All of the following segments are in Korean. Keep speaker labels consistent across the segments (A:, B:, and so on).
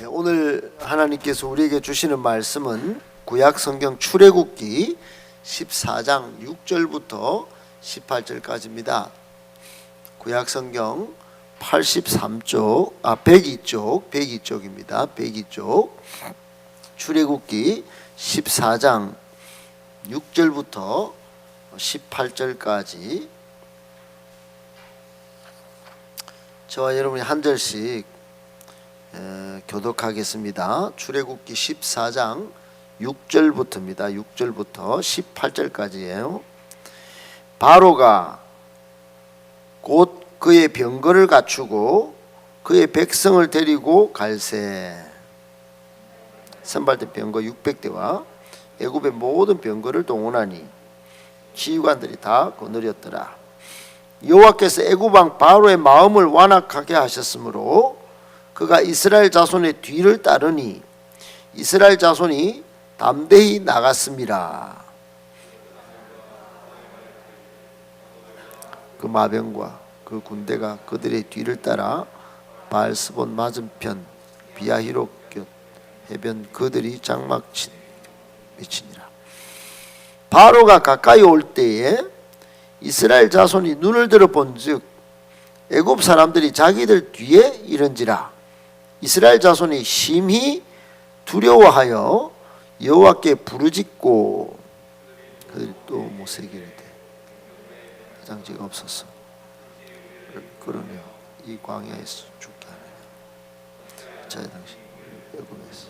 A: 오늘 하나님께서 우리에게 주시는 말씀은 구약 성경 출애굽기 14장 6절부터 18절까지입니다. 구약 성경 83쪽, 102쪽입니다. 102쪽 출애굽기 14장 6절부터 18절까지 저와 여러분이 한 절씩 교독하겠습니다. 출애굽기 14장 6절부터입니다. 6절부터 18절까지예요. 바로가 곧 그의 병거를 갖추고 그의 백성을 데리고 갈새 선발된 병거 600대와 애굽의 모든 병거를 동원하니 지휘관들이 다 거느렸더라. 여호와께서 애굽 왕 바로의 마음을 완악하게 하셨으므로 그가 이스라엘 자손의 뒤를 따르니 이스라엘 자손이 담대히 나갔습니다. 그 마병과 그 군대가 그들의 뒤를 따라 바알스본 맞은편 비아히롯 곁 해변 그들이 장막 미치니라. 바로가 가까이 올 때에 이스라엘 자손이 눈을 들어 본즉 애굽 사람들이 자기들 뒤에 이른지라. 이스라엘 자손이 심히 두려워하여 여호와께 부르짖고 그들이 또 모세에게 이르되 장지가 없었어. 그러며 이 광야에서 죽게 하느냐. 저의 당신 애굽에서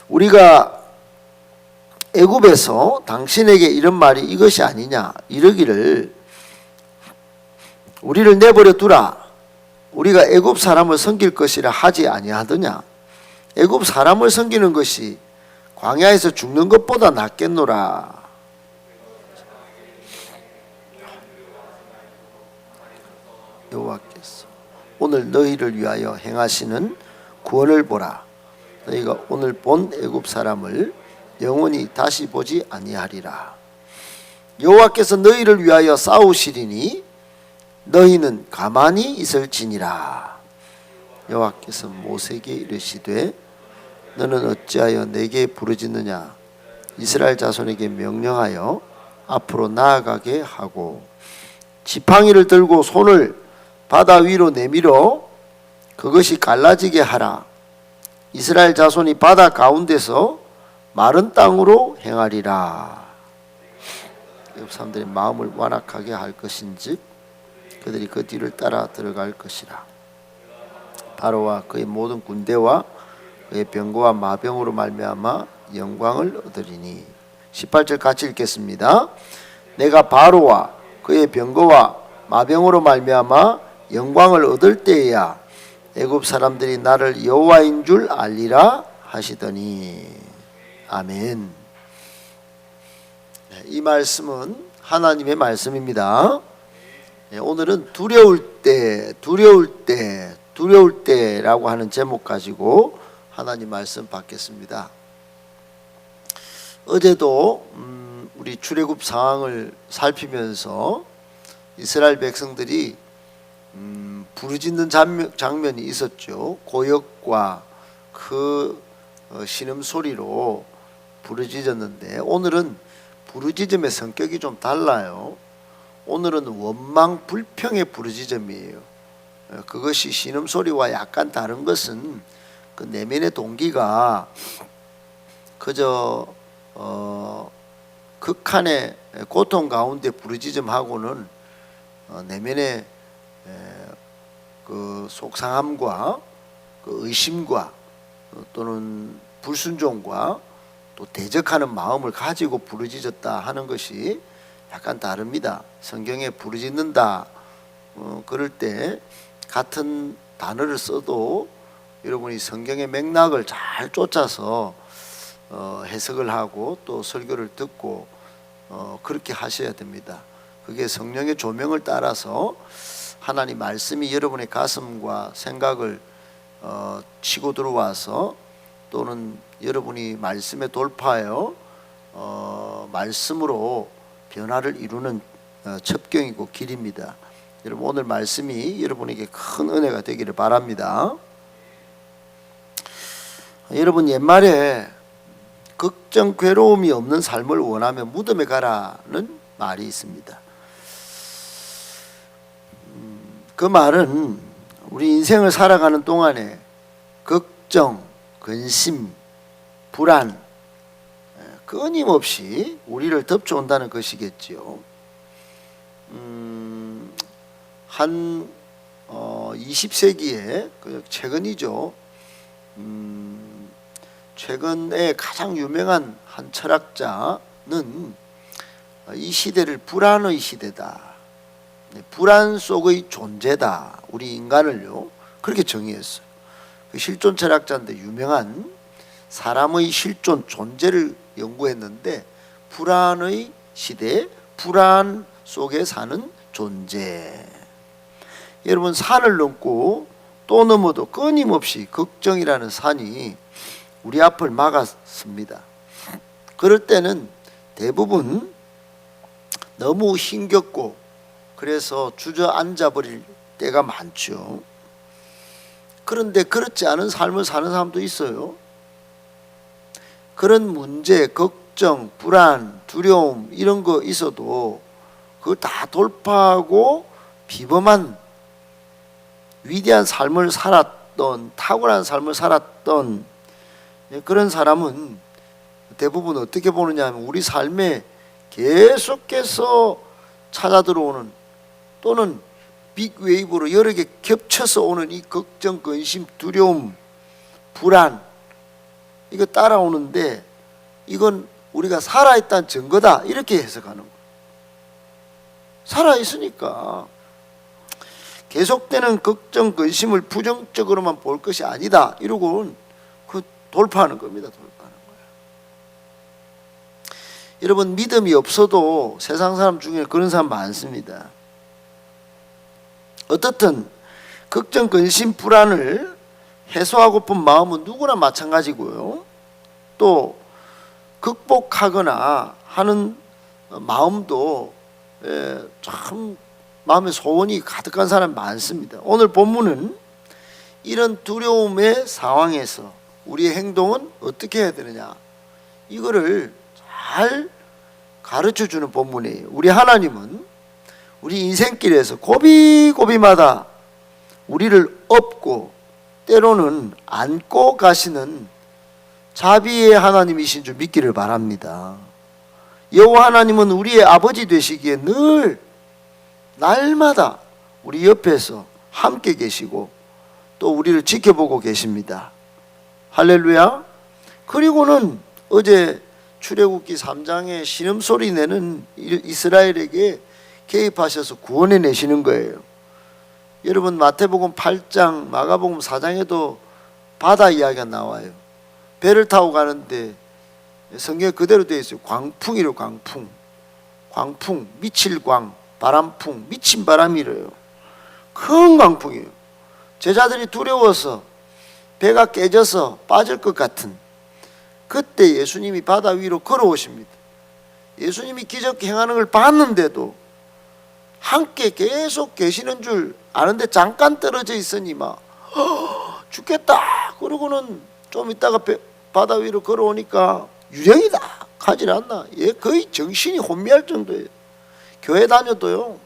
A: 우리가 애굽에서 당신에게 이런 말이 이것이 아니냐 이르기를 우리를 내버려 두라. 우리가 애굽 사람을 섬길 것이라 하지 아니하더냐. 애굽 사람을 섬기는 것이 광야에서 죽는 것보다 낫겠노라. 여호와께서 오늘 너희를 위하여 행하시는 구원을 보라. 너희가 오늘 본 애굽 사람을 영원히 다시 보지 아니하리라. 여호와께서 너희를 위하여 싸우시리니 너희는 가만히 있을지니라. 여호와께서 모세에게 이르시되 너는 어찌하여 내게 부르짖느냐. 이스라엘 자손에게 명령하여 앞으로 나아가게 하고 지팡이를 들고 손을 바다 위로 내밀어 그것이 갈라지게 하라. 이스라엘 자손이 바다 가운데서 마른 땅으로 행하리라. 애굽 사람들의 마음을 완악하게 할 것인즉 그들이 그 뒤를 따라 들어갈 것이라. 바로와 그의 모든 군대와 그의 병거와 마병으로 말미암아 영광을 얻으리니. 18절 같이 읽겠습니다. 내가 바로와 그의 병거와 마병으로 말미암아 영광을 얻을 때에야 애굽 사람들이 나를 여호와인 줄 알리라 하시더니. 아멘. 이 말씀은 하나님의 말씀입니다. 오늘은 두려울 때라고 하는 제목 가지고 하나님 말씀 받겠습니다. 어제도 우리 출애굽 상황을 살피면서 이스라엘 백성들이 부르짖는 장면이 있었죠. 고역과 그 신음소리로 부르짖었는데 오늘은 부르짖음의 성격이 좀 달라요. 오늘은 원망 불평의 부르짖음이에요. 그것이 신음소리와 약간 다른 것은 그 내면의 동기가 그저 극한의 고통 가운데 부르짖음하고는 내면의 그 속상함과 그 의심과 또는 불순종과 또 대적하는 마음을 가지고 부르짖었다 하는 것이 약간 다릅니다. 성경에 부르짖는다 그럴 때 같은 단어를 써도 여러분이 성경의 맥락을 잘 쫓아서 해석을 하고 또 설교를 듣고 그렇게 하셔야 됩니다. 그게 성령의 조명을 따라서 하나님 말씀이 여러분의 가슴과 생각을 치고 들어와서 또는 여러분이 말씀에 돌파하여 말씀으로 변화를 이루는 첩경이고 길입니다. 여러분 오늘 말씀이 여러분에게 큰 은혜가 되기를 바랍니다. 여러분 옛말에 걱정 괴로움이 없는 삶을 원하면 무덤에 가라는 말이 있습니다. 그 말은 우리 인생을 살아가는 동안에 걱정, 근심, 불안 끊임없이 우리를 덮쳐온다는 것이겠지요. 한 20세기에 최근이죠. 최근에 가장 유명한 한 철학자는 이 시대를 불안의 시대다, 불안 속의 존재다, 우리 인간을요 그렇게 정의했어요. 그 실존 철학자인데 유명한 사람의 실존 존재를 연구했는데 불안의 시대, 불안 속에 사는 존재. 여러분 산을 넘고 또 넘어도 끊임없이 걱정이라는 산이 우리 앞을 막았습니다. 그럴 때는 대부분 너무 힘겹고 그래서 주저앉아 버릴 때가 많죠. 그런데 그렇지 않은 삶을 사는 사람도 있어요. 그런 문제, 걱정, 불안, 두려움 이런 거 있어도 그걸 다 돌파하고 비범한 위대한 삶을 살았던, 탁월한 삶을 살았던 그런 사람은 대부분 어떻게 보느냐 하면 우리 삶에 계속해서 찾아 들어오는 또는 빅웨이브로 여러 개 겹쳐서 오는 이 걱정, 근심, 두려움, 불안 이거 따라오는데 이건 우리가 살아있다는 증거다 이렇게 해석하는 거예요. 살아있으니까 계속되는 걱정, 근심을 부정적으로만 볼 것이 아니다 이러고는 그 돌파하는 겁니다. 돌파하는 거예요. 여러분 믿음이 없어도 세상 사람 중에 그런 사람 많습니다. 어떻든 걱정, 근심, 불안을 해소하고픈 마음은 누구나 마찬가지고요. 또 극복하거나 하는 마음도 참 마음에 소원이 가득한 사람이 많습니다. 오늘 본문은 이런 두려움의 상황에서 우리의 행동은 어떻게 해야 되느냐 이거를 잘 가르쳐주는 본문이에요. 우리 하나님은 우리 인생길에서 고비고비마다 우리를 업고 때로는 안고 가시는 자비의 하나님이신 줄 믿기를 바랍니다. 여호와 하나님은 우리의 아버지 되시기에 늘 날마다 우리 옆에서 함께 계시고 또 우리를 지켜보고 계십니다. 할렐루야. 그리고는 어제 출애굽기 3장에 신음소리 내는 이스라엘에게 개입하셔서 구원해 내시는 거예요. 여러분 마태복음 8장, 마가복음 4장에도 바다 이야기가 나와요. 배를 타고 가는데 성경에 그대로 되어 있어요. 광풍이래요. 광풍. 광풍, 미칠광, 바람풍, 미친 바람이래요. 큰 광풍이에요. 제자들이 두려워서 배가 깨져서 빠질 것 같은 그때 예수님이 바다 위로 걸어오십니다. 예수님이 기적 행하는 걸 봤는데도 함께 계속 계시는 줄 아는데 잠깐 떨어져 있으니 막 죽겠다 그러고는 좀 있다가 바다 위로 걸어오니까 유령이다 가지 않나. 얘 거의 정신이 혼미할 정도예요. 교회 다녀도요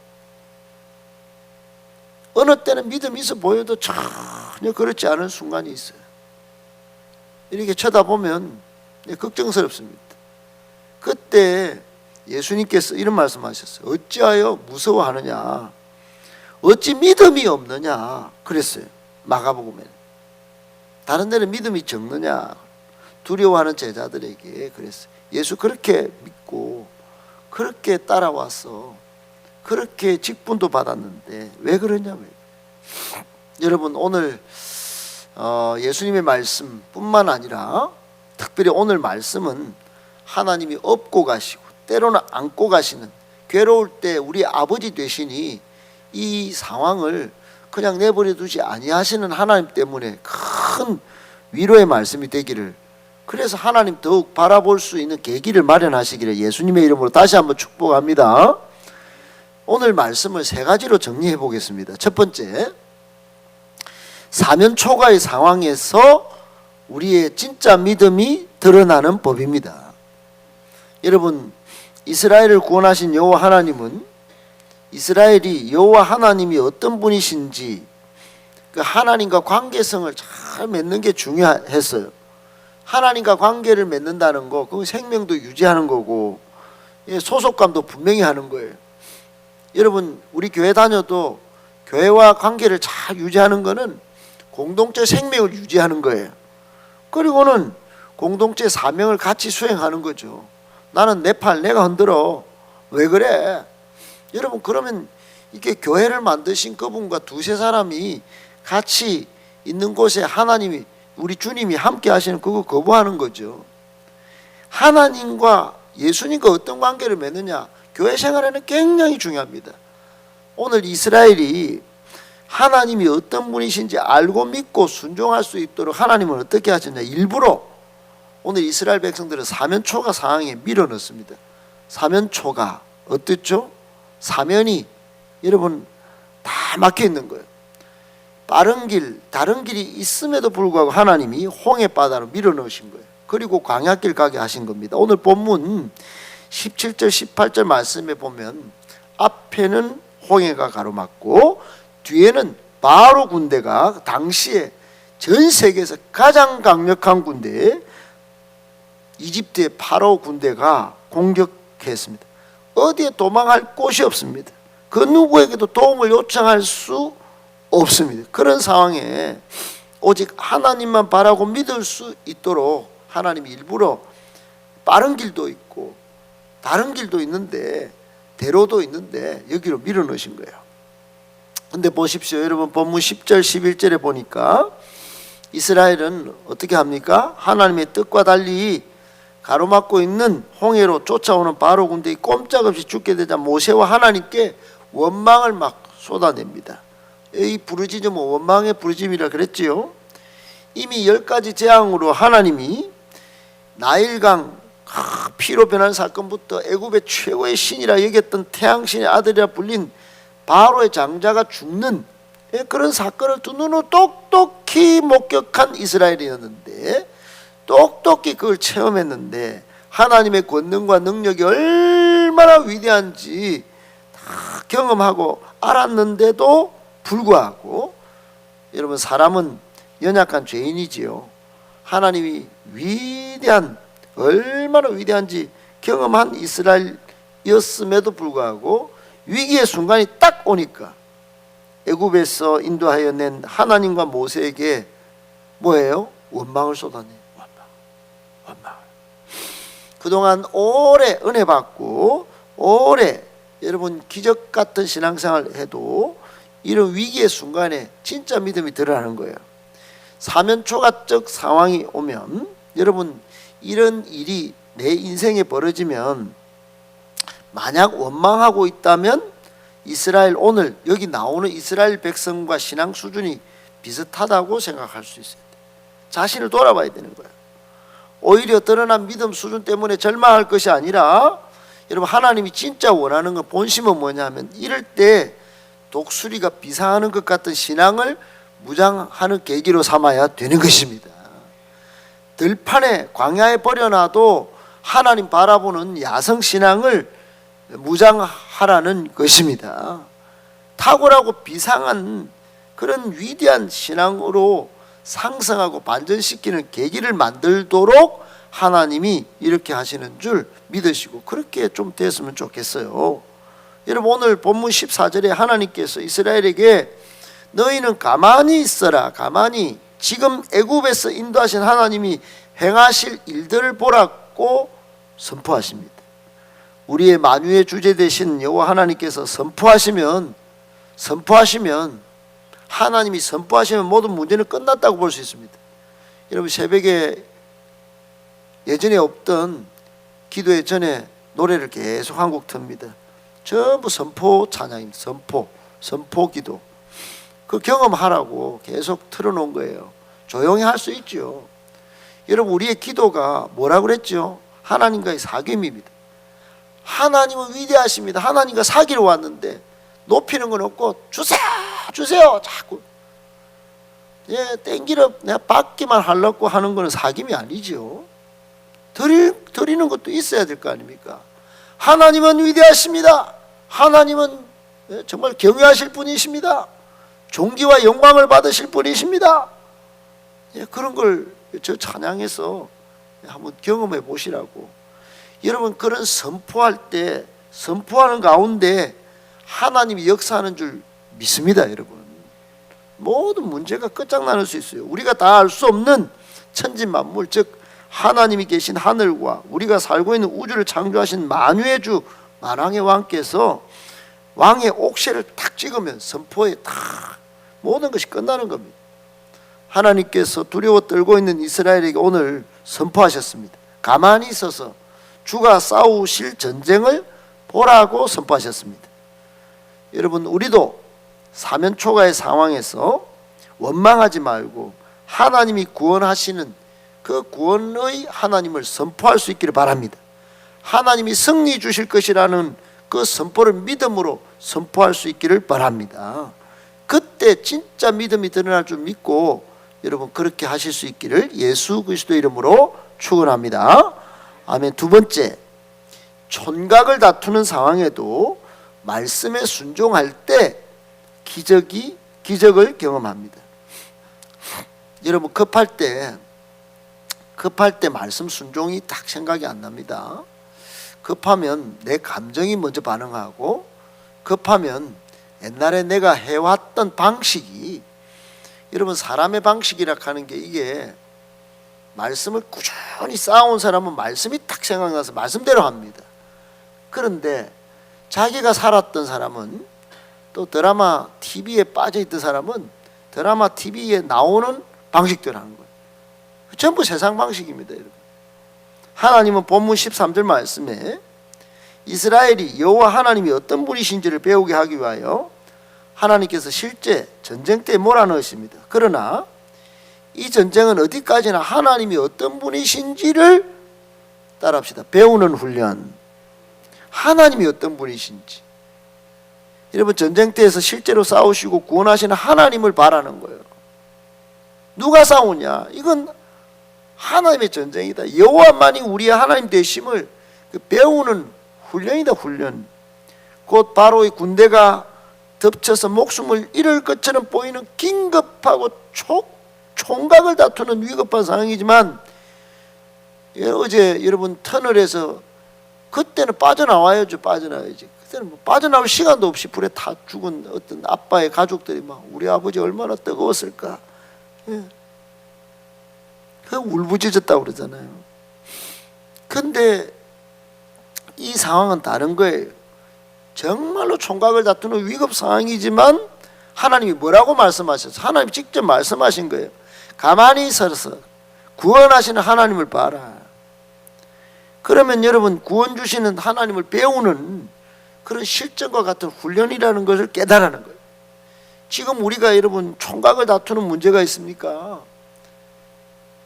A: 어느 때는 믿음이 있어 보여도 전혀 그렇지 않은 순간이 있어요. 이렇게 쳐다보면 걱정스럽습니다. 그때 예수님께서 이런 말씀하셨어요. 어찌하여 무서워하느냐, 어찌 믿음이 없느냐 그랬어요. 마가복음에는. 다른 데는 믿음이 적느냐 두려워하는 제자들에게 그랬어요. 예수 그렇게 믿고 그렇게 따라와서 그렇게 직분도 받았는데 왜 그러냐. 여러분 오늘 예수님의 말씀뿐만 아니라 특별히 오늘 말씀은 하나님이 업고 가시고 때로는 안고 가시는 괴로울 때 우리 아버지 되시니 이 상황을 그냥 내버려 두지 아니하시는 하나님 때문에 큰 위로의 말씀이 되기를, 그래서 하나님 더욱 바라볼 수 있는 계기를 마련하시기를 예수님의 이름으로 다시 한번 축복합니다. 오늘 말씀을 세 가지로 정리해 보겠습니다. 첫 번째, 사면 초가의 상황에서 우리의 진짜 믿음이 드러나는 법입니다. 여러분, 이스라엘을 구원하신 여호와 하나님은 이스라엘이 여호와 하나님이 어떤 분이신지 그 하나님과 관계성을 잘 맺는 게 중요했어요. 하나님과 관계를 맺는다는 거, 그 생명도 유지하는 거고 소속감도 분명히 하는 거예요. 여러분, 우리 교회 다녀도 교회와 관계를 잘 유지하는 거는 공동체 생명을 유지하는 거예요. 그리고는 공동체 사명을 같이 수행하는 거죠. 나는 내 팔 내가 흔들어. 왜 그래? 여러분, 그러면 이게 교회를 만드신 그분과 두세 사람이 같이 있는 곳에 하나님이, 우리 주님이 함께 하시는 그거 거부하는 거죠. 하나님과 예수님과 어떤 관계를 맺느냐, 교회 생활에는 굉장히 중요합니다. 오늘 이스라엘이 하나님이 어떤 분이신지 알고 믿고 순종할 수 있도록 하나님은 어떻게 하셨냐, 일부러 오늘 이스라엘 백성들은 사면초가 상황에 밀어넣습니다. 사면초가 어떻죠? 사면이 여러분 다 막혀 있는 거예요. 빠른 길, 다른 길이 있음에도 불구하고 하나님이 홍해 바다로 밀어넣으신 거예요. 그리고 광야길 가게 하신 겁니다. 오늘 본문 17절 18절 말씀에 보면 앞에는 홍해가 가로막고 뒤에는 바로 군대가 당시에 전 세계에서 가장 강력한 군대 이집트의 파라오 군대가 공격했습니다. 어디에 도망할 곳이 없습니다. 그 누구에게도 도움을 요청할 수 없습니다. 그런 상황에 오직 하나님만 바라고 믿을 수 있도록 하나님이 일부러 빠른 길도 있고 다른 길도 있는데 대로도 있는데 여기로 밀어넣으신 거예요. 근데 보십시오. 여러분, 본문 10절 11절에 보니까 이스라엘은 어떻게 합니까? 하나님의 뜻과 달리 가로막고 있는 홍해로 쫓아오는 바로 군대에 꼼짝없이 죽게 되자 모세와 하나님께 원망을 막 쏟아냅니다. 이 부르짖음은 원망의 부르짖음이라 그랬지요. 이미 10가지 재앙으로 하나님이 나일강 피로 변한 사건부터 애굽의 최고의 신이라 여겼던 태양신의 아들이라 불린 바로의 장자가 죽는 그런 사건을 두 눈으로 똑똑히 목격한 이스라엘이었는데, 똑똑히 그걸 체험했는데 하나님의 권능과 능력이 얼마나 위대한지 다 경험하고 알았는데도 불구하고, 여러분, 사람은 연약한 죄인이지요. 하나님이 위대한, 얼마나 위대한지 경험한 이스라엘이었음에도 불구하고 위기의 순간이 딱 오니까 애굽에서 인도하여 낸 하나님과 모세에게 뭐예요? 원망을 쏟아내. 원망. 그동안 오래 은혜 받고 오래 여러분 기적 같은 신앙생활을 해도 이런 위기의 순간에 진짜 믿음이 드러나는 거예요. 사면초가적 상황이 오면, 여러분, 이런 일이 내 인생에 벌어지면 만약 원망하고 있다면 이스라엘, 오늘 여기 나오는 이스라엘 백성과 신앙 수준이 비슷하다고 생각할 수 있어요. 자신을 돌아봐야 되는 거예요. 오히려 드러난 믿음 수준 때문에 절망할 것이 아니라, 여러분, 하나님이 진짜 원하는 건 본심은 뭐냐면 이럴 때 독수리가 비상하는 것 같은 신앙을 무장하는 계기로 삼아야 되는 것입니다. 들판에 광야에 버려놔도 하나님 바라보는 야성 신앙을 무장하라는 것입니다. 탁월하고 비상한 그런 위대한 신앙으로 상승하고 반전시키는 계기를 만들도록 하나님이 이렇게 하시는 줄 믿으시고 그렇게 좀 됐으면 좋겠어요. 여러분, 오늘 본문 14절에 하나님께서 이스라엘에게 너희는 가만히 있어라, 가만히, 지금 애굽에서 인도하신 하나님이 행하실 일들을 보라고 선포하십니다. 우리의 만유의 주제 되신 여호와 하나님께서 선포하시면 하나님이 선포하시면 모든 문제는 끝났다고 볼 수 있습니다. 여러분, 새벽에 예전에 없던 기도회 전에 노래를 계속 한 곡 틉니다. 전부 선포 찬양입니다. 선포 기도. 그 경험하라고 계속 틀어놓은 거예요. 조용히 할 수 있죠. 여러분, 우리의 기도가 뭐라고 그랬죠? 하나님과의 사귐입니다. 하나님은 위대하십니다. 하나님과 사귀러 왔는데 높이는 건 없고 주세요 주세요 자꾸 땡기러 내가 받기만 하려고 하는 거는 사귐이 아니죠. 드리는 것도 있어야 될 거 아닙니까? 하나님은 위대하십니다. 하나님은 정말 경외하실 분이십니다. 존귀와 영광을 받으실 분이십니다. 그런 걸 저 찬양에서 한번 경험해 보시라고. 여러분, 그런 선포할 때, 선포하는 가운데 하나님이 역사하는 줄 믿습니다. 여러분, 모든 문제가 끝장나는 수 있어요. 우리가 다 알 수 없는 천지만물, 즉 하나님이 계신 하늘과 우리가 살고 있는 우주를 창조하신 만유의 주 만왕의 왕께서 왕의 옥새를 탁 찍으면 선포에 탁 모든 것이 끝나는 겁니다. 하나님께서 두려워 떨고 있는 이스라엘에게 오늘 선포하셨습니다. 가만히 있어서 주가 싸우실 전쟁을 보라고 선포하셨습니다. 여러분, 우리도 사면초가의 상황에서 원망하지 말고 하나님이 구원하시는 그 구원의 하나님을 선포할 수 있기를 바랍니다. 하나님이 승리 주실 것이라는 그 선포를 믿음으로 선포할 수 있기를 바랍니다. 그때 진짜 믿음이 드러날 줄 믿고 여러분 그렇게 하실 수 있기를 예수 그리스도 이름으로 축원합니다. 아멘. 두 번째, 촌각을 다투는 상황에도 말씀에 순종할 때 기적을 경험합니다. 여러분, 급할 때 말씀 순종이 딱 생각이 안 납니다. 급하면 내 감정이 먼저 반응하고, 급하면 옛날에 내가 해왔던 방식이, 여러분 사람의 방식이라 하는 게 이게 말씀을 꾸준히 쌓아온 사람은 말씀이 딱 생각나서 말씀대로 합니다. 그런데 자기가 살았던 사람은, 또 드라마 TV에 빠져있던 사람은 드라마 TV에 나오는 방식대로 하는 거예요. 전부 세상 방식입니다. 여러분, 하나님은 본문 13절 말씀에 이스라엘이 여호와 하나님이 어떤 분이신지를 배우게 하기 위하여 하나님께서 실제 전쟁 때 몰아넣으십니다. 그러나 이 전쟁은 어디까지나 하나님이 어떤 분이신지를 따라합시다. 배우는 훈련. 하나님이 어떤 분이신지. 여러분, 전쟁터에서 실제로 싸우시고 구원하시는 하나님을 바라는 거예요. 누가 싸우냐? 이건 하나님의 전쟁이다. 여호와만이 우리의 하나님 되심을 배우는 훈련이다. 훈련. 곧 바로 이 군대가 덮쳐서 목숨을 잃을 것처럼 보이는 긴급하고 총각을 다투는 위급한 상황이지만, 어제 여러분 터널에서 그때는 빠져나와야죠. 빠져나와야지. 그때는 뭐 빠져나올 시간도 없이 불에 다 죽은 어떤 아빠의 가족들이 막 우리 아버지 얼마나 뜨거웠을까. 그 울부짖었다고 그러잖아요. 근데 이 상황은 다른 거예요. 정말로 총각을 다투는 위급 상황이지만 하나님이 뭐라고 말씀하셨어요? 하나님이 직접 말씀하신 거예요. 가만히 서서 구원하시는 하나님을 봐라. 그러면 여러분, 구원 주시는 하나님을 배우는 그런 실전과 같은 훈련이라는 것을 깨달아는 거예요. 지금 우리가 여러분 총각을 다투는 문제가 있습니까?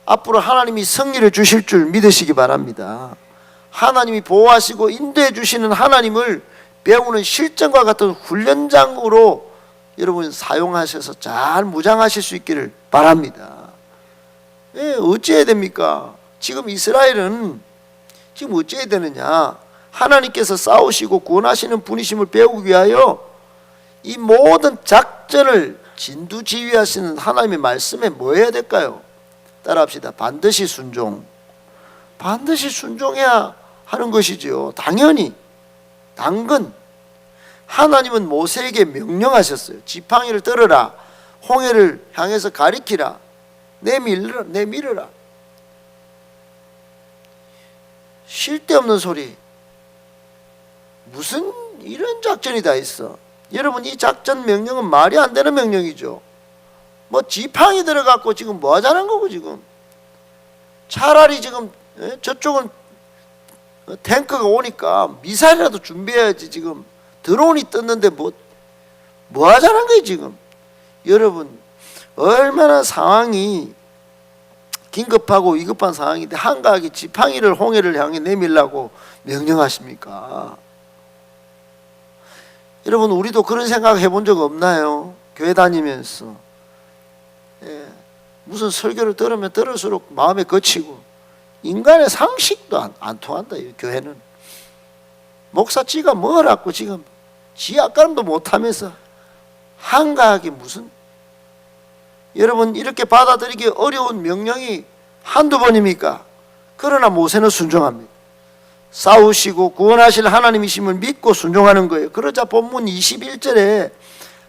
A: 앞으로 하나님이 승리를 주실 줄 믿으시기 바랍니다. 하나님이 보호하시고 인도해 주시는 하나님을 배우는 실전과 같은 훈련장으로 여러분 사용하셔서 잘 무장하실 수 있기를 바랍니다. 어찌해야 됩니까? 지금 이스라엘은 지금 어찌해야 되느냐? 하나님께서 싸우시고 구원하시는 분이심을 배우기 위하여 이 모든 작전을 진두지휘하시는 하나님의 말씀에 뭐 해야 될까요? 따라합시다. 반드시 순종. 반드시 순종해야 하는 것이죠. 당연히. 당근. 하나님은 모세에게 명령하셨어요. 지팡이를 들어라. 홍해를 향해서 가리키라. 내밀어라. 쉴 데 없는 소리. 무슨 이런 작전이 다 있어. 여러분, 이 작전 명령은 말이 안 되는 명령이죠. 뭐 지팡이 들어갖고 지금 뭐 하자는 거고 지금. 차라리 지금 저쪽은 탱크가 오니까 미사일이라도 준비해야지. 지금 드론이 떴는데 뭐 하자는 거예요 지금. 여러분, 얼마나 상황이 긴급하고 위급한 상황인데 한가하게 지팡이를 홍해를 향해 내밀라고 명령하십니까? 여러분, 우리도 그런 생각 해본 적 없나요? 교회 다니면서 무슨 설교를 들으면 들을수록 마음에 거치고 인간의 상식도 안 통한다. 이 교회는 목사 지가 뭐라고 지금 지 앞가림도 못하면서 한가하게 무슨, 여러분, 이렇게 받아들이기 어려운 명령이 한두 번입니까? 그러나 모세는 순종합니다. 싸우시고 구원하실 하나님이심을 믿고 순종하는 거예요. 그러자 본문 21절에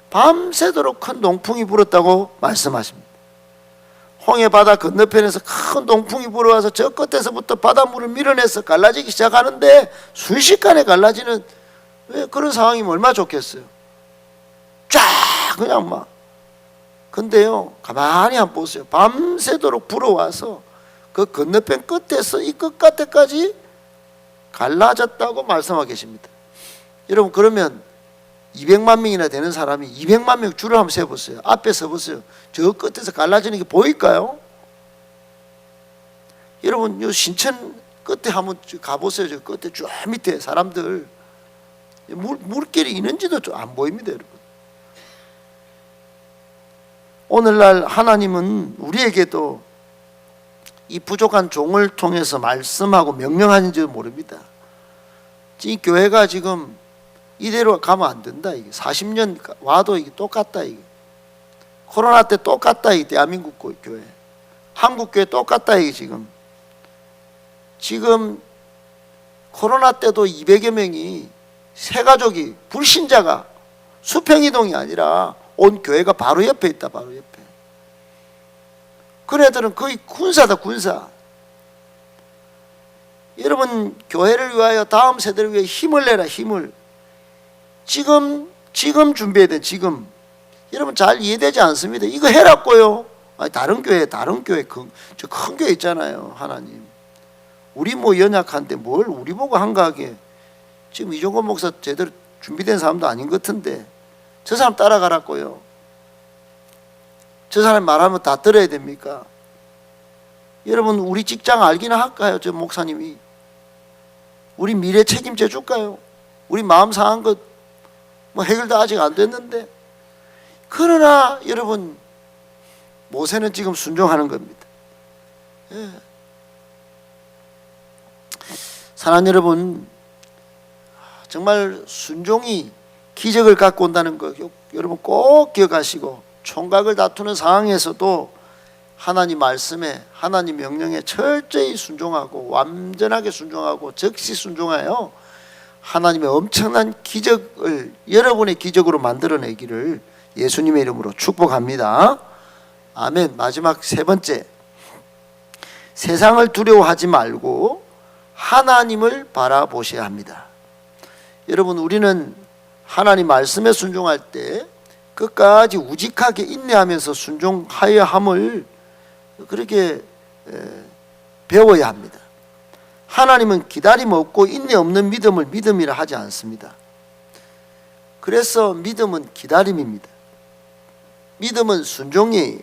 A: 밤새도록 큰 동풍이 불었다고 말씀하십니다. 홍해 바다 건너편에서 큰 동풍이 불어와서 저 끝에서부터 바닷물을 밀어내서 갈라지기 시작하는데 순식간에 갈라지는, 왜 그런 상황이면 얼마나 좋겠어요. 쫙 그냥 막. 근데요, 가만히 한번 보세요. 밤새도록 불어와서 그 건너편 끝에서 이 끝 끝에까지 갈라졌다고 말씀하고 계십니다. 여러분, 그러면 200만 명이나 되는 사람이 200만 명 줄을 한번 세보세요. 앞에 서보세요. 저 끝에서 갈라지는 게 보일까요? 여러분, 요 신천 끝에 한번 가보세요. 저 끝에 쭉 밑에 사람들 물길이 있는지도 좀 안 보입니다. 여러분, 오늘날 하나님은 우리에게도 이 부족한 종을 통해서 말씀하고 명령하는지도 모릅니다. 이 교회가 지금 이대로 가면 안 된다. 이게 40년 와도 이게 똑같다. 이게 코로나 때 똑같다. 이게 대한민국 교회, 한국 교회 똑같다. 이게 지금 코로나 때도 200여 명이 세 가족이 불신자가 수평이동이 아니라 온 교회가 바로 옆에 있다. 바로 옆에. 그 애들은 거의 군사다. 군사. 여러분, 교회를 위하여 다음 세대를 위해 힘을 내라. 힘을 지금 준비해야 돼. 지금 여러분 잘 이해되지 않습니다. 이거 해라고요. 아니, 다른 교회 저 큰 교회 있잖아요. 하나님, 우리 뭐 연약한데 뭘 우리 보고 한가하게. 지금 이종건 목사 제대로 준비된 사람도 아닌 것 같은데 저 사람 따라가라고요. 저 사람 말하면 다 들어야 됩니까? 여러분, 우리 직장 알기나 할까요? 저 목사님이 우리 미래 책임져 줄까요? 우리 마음 상한 것 뭐 해결도 아직 안 됐는데. 그러나 여러분, 모세는 지금 순종하는 겁니다. 사랑하는 여러분, 정말 순종이 기적을 갖고 온다는 거 여러분 꼭 기억하시고, 총각을 다투는 상황에서도 하나님 말씀에, 하나님 명령에 철저히 순종하고 완전하게 순종하고 즉시 순종하여 하나님의 엄청난 기적을 여러분의 기적으로 만들어내기를 예수님의 이름으로 축복합니다. 아멘. 마지막 세 번째, 세상을 두려워하지 말고 하나님을 바라보셔야 합니다. 여러분, 우리는 하나님 말씀에 순종할 때 끝까지 우직하게 인내하면서 순종하여야 함을 그렇게 배워야 합니다. 하나님은 기다림 없고 인내 없는 믿음을 믿음이라 하지 않습니다. 그래서 믿음은 기다림입니다. 믿음은 순종이에요.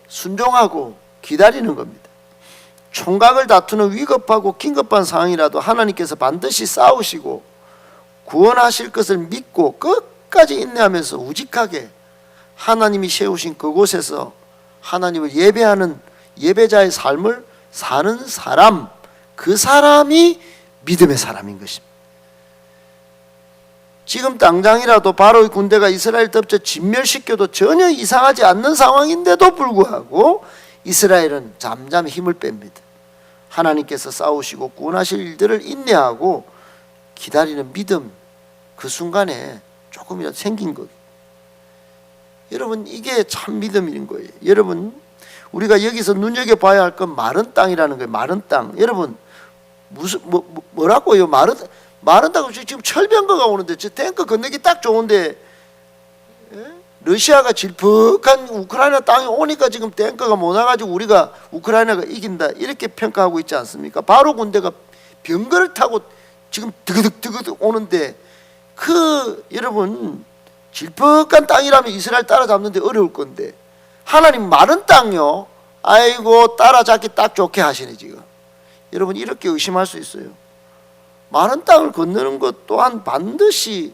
A: 순종하고 기다리는 겁니다. 총각을 다투는 위급하고 긴급한 상황이라도 하나님께서 반드시 싸우시고 구원하실 것을 믿고 끝까지 인내하면서 우직하게 하나님이 세우신 그곳에서 하나님을 예배하는 예배자의 삶을 사는 사람, 그 사람이 믿음의 사람인 것입니다. 지금 당장이라도 바로의 군대가 이스라엘 덮쳐 진멸시켜도 전혀 이상하지 않는 상황인데도 불구하고 이스라엘은 잠잠히 힘을 뺍니다. 하나님께서 싸우시고 구원하실 일들을 인내하고 기다리는 믿음, 그 순간에 조금이라도 생긴 것. 여러분, 이게 참 믿음인 거예요. 여러분, 우리가 여기서 눈여겨봐야 할 건 마른 땅이라는 거예요. 마른 땅. 여러분, 무슨 뭐라고요? 마른 땅. 지금 철병거가 오는데 저 탱크 건너기 딱 좋은데, 러시아가 질퍽한 우크라이나 땅에 오니까 지금 탱크가 못 와가지고 우리가 우크라이나가 이긴다 이렇게 평가하고 있지 않습니까? 바로 군대가 병거를 타고 지금 드그득 오는데, 여러분, 질퍽한 땅이라면 이스라엘 따라잡는데 어려울 건데 하나님 마른 땅요, 아이고 따라잡기 딱 좋게 하시네 지금. 여러분 이렇게 의심할 수 있어요. 마른 땅을 건너는 것 또한 반드시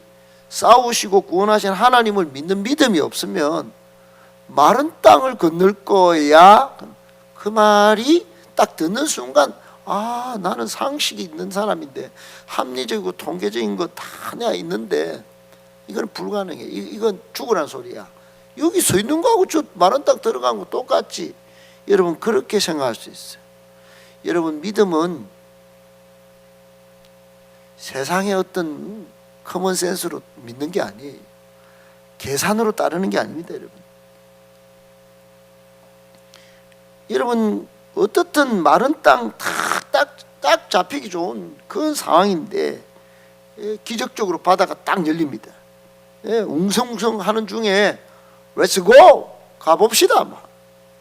A: 싸우시고 구원하신 하나님을 믿는 믿음이 없으면 마른 땅을 건널 거야, 그 말이 딱 듣는 순간 아, 나는 상식이 있는 사람인데 합리적이고 통계적인 거 다 내가 있는데 이건 불가능해. 이건 죽으란 소리야. 여기 서 있는 거하고 저 마른 땅 들어간 거 똑같지. 여러분 그렇게 생각할 수 있어요. 여러분 믿음은 세상의 어떤 커먼 센스로 믿는 게 아니에요. 계산으로 따르는 게 아닙니다. 여러분 어떻든 마른 땅 딱 잡히기 좋은 그런 상황인데 기적적으로 바다가 딱 열립니다. 웅성웅성 하는 중에 Let's go! 가봅시다.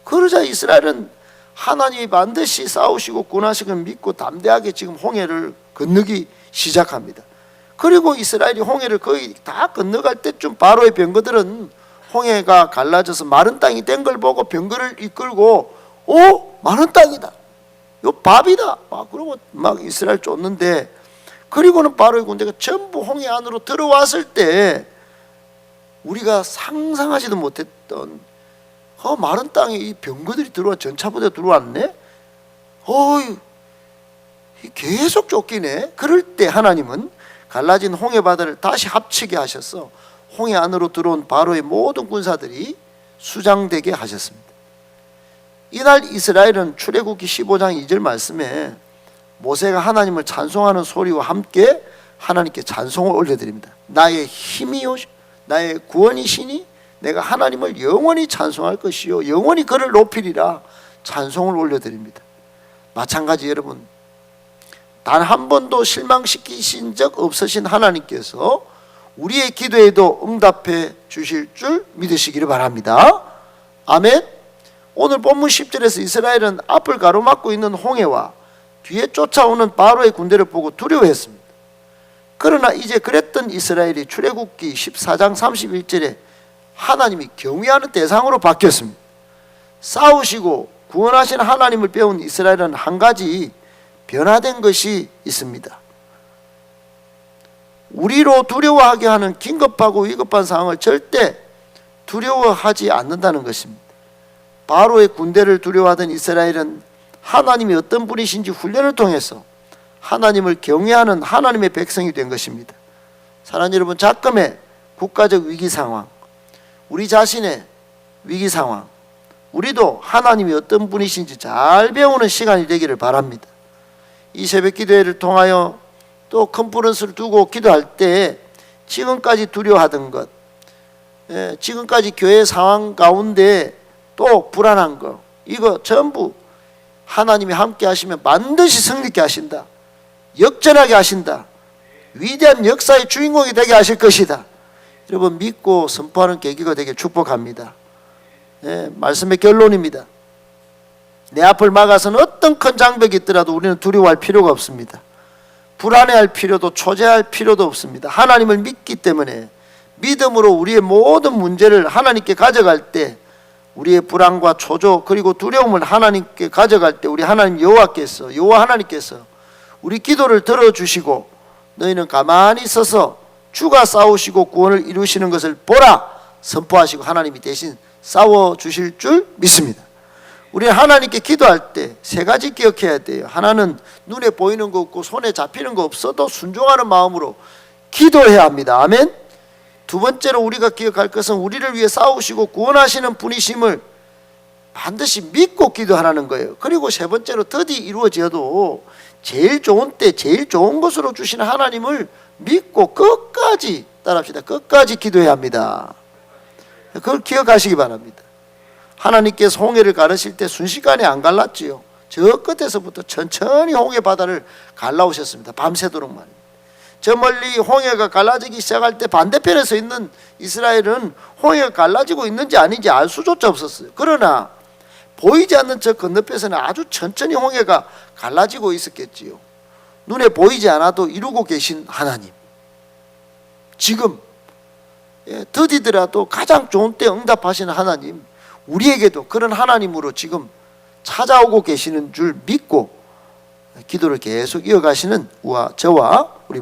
A: 그러자 이스라엘은 하나님이 반드시 싸우시고 구원하시고 믿고 담대하게 지금 홍해를 건너기 시작합니다. 그리고 이스라엘이 홍해를 거의 다 건너갈 때쯤 바로의 병거들은 홍해가 갈라져서 마른 땅이 된 걸 보고 병거를 이끌고 마른 땅이다, 요 밥이다 그러고 막 이스라엘 쫓는데, 그리고는 바로의 군대가 전부 홍해 안으로 들어왔을 때 우리가 상상하지도 못했던 마른 땅에 이 병거들이 들어와 전차부대 들어왔네. 계속 쫓기네. 그럴 때 하나님은 갈라진 홍해 바다를 다시 합치게 하셔서 홍해 안으로 들어온 바로의 모든 군사들이 수장되게 하셨습니다. 이날 이스라엘은 출애굽기 15장 2절 말씀에 모세가 하나님을 찬송하는 소리와 함께 하나님께 찬송을 올려드립니다. 나의 힘이요 나의 구원이시니 내가 하나님을 영원히 찬송할 것이요 영원히 그를 높이리라 찬송을 올려드립니다. 마찬가지 여러분, 단 한 번도 실망시키신 적 없으신 하나님께서 우리의 기도에도 응답해 주실 줄 믿으시기를 바랍니다. 아멘. 오늘 본문 10절에서 이스라엘은 앞을 가로막고 있는 홍해와 뒤에 쫓아오는 바로의 군대를 보고 두려워했습니다. 그러나 이제 그랬던 이스라엘이 출애굽기 14장 31절에 하나님이 경외하는 대상으로 바뀌었습니다. 싸우시고 구원하신 하나님을 배운 이스라엘은 한 가지 변화된 것이 있습니다. 우리로 두려워하게 하는 긴급하고 위급한 상황을 절대 두려워하지 않는다는 것입니다. 바로의 군대를 두려워하던 이스라엘은 하나님이 어떤 분이신지 훈련을 통해서 하나님을 경외하는 하나님의 백성이 된 것입니다. 사랑하는 여러분, 작금의 국가적 위기 상황, 우리 자신의 위기 상황, 우리도 하나님이 어떤 분이신지 잘 배우는 시간이 되기를 바랍니다. 이 새벽 기도회를 통하여 또 컨퍼런스를 두고 기도할 때 지금까지 두려워하던 것, 지금까지 교회 상황 가운데 또 불안한 것, 이거 전부 하나님이 함께 하시면 반드시 승리케 하신다, 역전하게 하신다, 위대한 역사의 주인공이 되게 하실 것이다, 여러분 믿고 선포하는 계기가 되게 축복합니다. 말씀의 결론입니다. 내 앞을 막아서는 어떤 큰 장벽이 있더라도 우리는 두려워할 필요가 없습니다. 불안해할 필요도 초조할 필요도 없습니다. 하나님을 믿기 때문에 믿음으로 우리의 모든 문제를 하나님께 가져갈 때, 우리의 불안과 초조 그리고 두려움을 하나님께 가져갈 때 우리 하나님 여호와 하나님께서 우리 기도를 들어주시고 너희는 가만히 있어서 주가 싸우시고 구원을 이루시는 것을 보라 선포하시고 하나님이 대신 싸워주실 줄 믿습니다. 우리는 하나님께 기도할 때 세 가지 기억해야 돼요. 하나는 눈에 보이는 거 없고 손에 잡히는 거 없어도 순종하는 마음으로 기도해야 합니다. 아멘. 두 번째로 우리가 기억할 것은 우리를 위해 싸우시고 구원하시는 분이심을 반드시 믿고 기도하라는 거예요. 그리고 세 번째로 더디 이루어져도 제일 좋은 때 제일 좋은 것으로 주시는 하나님을 믿고 끝까지 따라합시다. 끝까지 기도해야 합니다. 그걸 기억하시기 바랍니다. 하나님께서 홍해를 가르실 때 순식간에 안 갈랐지요. 저 끝에서부터 천천히 홍해 바다를 갈라오셨습니다. 밤새도록 말입니다. 저 멀리 홍해가 갈라지기 시작할 때 반대편에 서 있는 이스라엘은 홍해가 갈라지고 있는지 아닌지 알 수조차 없었어요. 그러나 보이지 않는 저 건너편에서는 아주 천천히 홍해가 갈라지고 있었겠지요. 눈에 보이지 않아도 이루고 계신 하나님, 지금 더디더라도 가장 좋은 때 응답하시는 하나님, 우리에게도 그런 하나님으로 지금 찾아오고 계시는 줄 믿고 기도를 계속 이어가시는 저와 우리